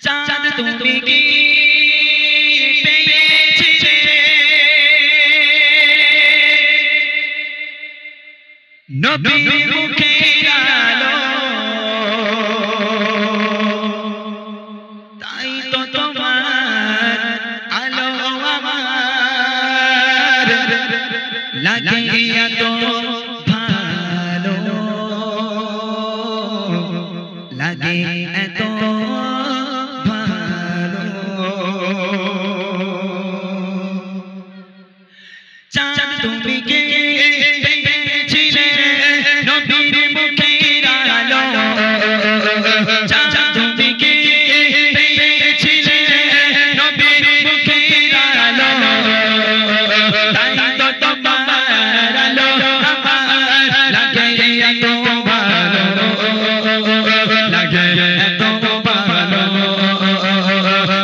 চাঁদ তুমি কি পেয়েছিলে নবীর মুখের আলো তাই তো তোমার আলো আমার লাগে এত ভালো লাগে এত ভালো চাঁদ তুমি কি পেয়েছিলে নবীর মুখের আলো চাঁদ তুমি কি পেয়েছিলে নবীর মুখের আলো তাই তো তোমার আলো আমার লাগে এত ভালো লাগে এত ভালো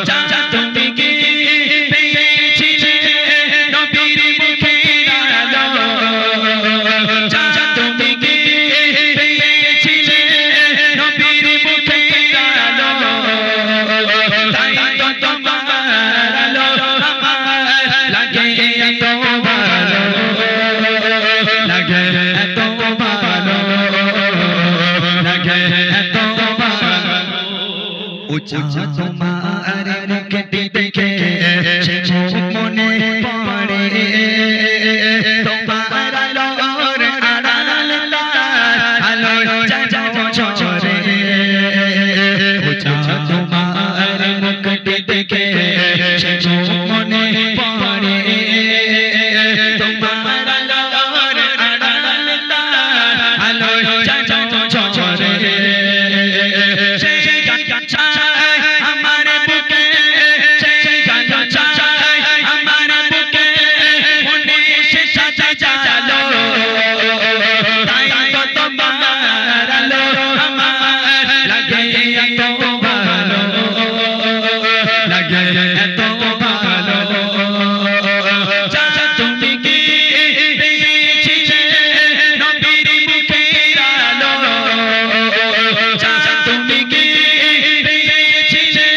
চাঁদ তুমি কি পেয়েছিলে নবীর মুখের আলো চাঁদ তুমি কি পেয়েছিলে নবীর মুখের আলো তাই তো তোমার আলো আমার লাগে এত ভালো লাগে এত ভালো লাগে এত ভালো উঁচা তোমার মুখটি দেখে সে মনে পড়ে তোমার আলোর আড়াল আলো ঝরে উঁচা তোমার মুখটি দেখে সে মনে পড়ে তোমার আলোর আড়াল আলো ঝরে আমার বুকে সেই গান চাই আমার বুকে মনে সে সাজালো তাই তো তোমার আলো আমার লাগে এত ভালো লাগে এত ভালো চাঁদ তুমি কি পেয়েছিলে নবীর মুখের আলো চাঁদ তুমি কি পেয়েছিলে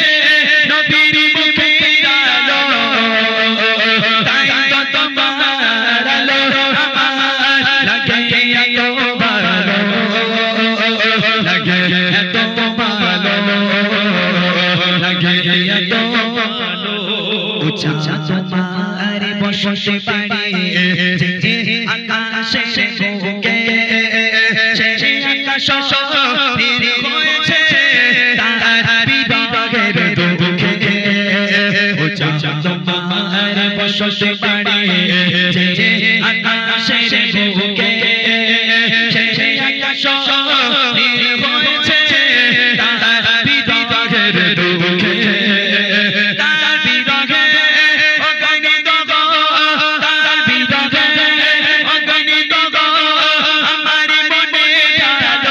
নবীর মুখের আলো তাই তো তোমার আলো আমার লাগে এত ভালো লাগে এত ভালো লাগে এত ভালো উঁচা তোমার বসতে পারে যে আকাশে বুকে সে আকাশ হয়েছে তার বিরহের দুঃখে উঁচা তোমার বসতে পারে যে আকাশে বুকে সে আকাশ হয়েছে তার বিরহের দুঃখে তার বিরহে অগণিত তার বিরহে অগণিত আমার মনে গেল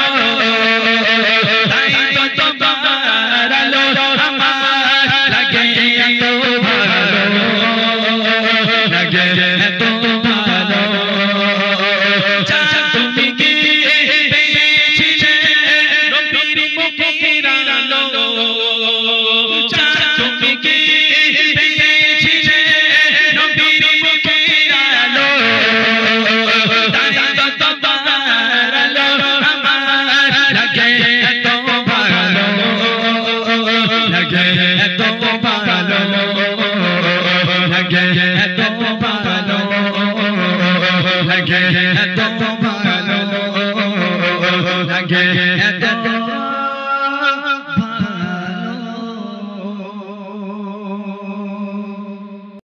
তাই তো তোমার আলো আমার লাগে এত ভালো লাগে এত ভালো চাঁদ তুমি কি পেয়েছিলে নবীর মুখের আলো চাঁদ তুমি কি পেয়েছিলে নবীর মুখের আলো তাই তো তোমার আলো আমার লাগে এত ভালো লাগে এত ভালো লাগে এত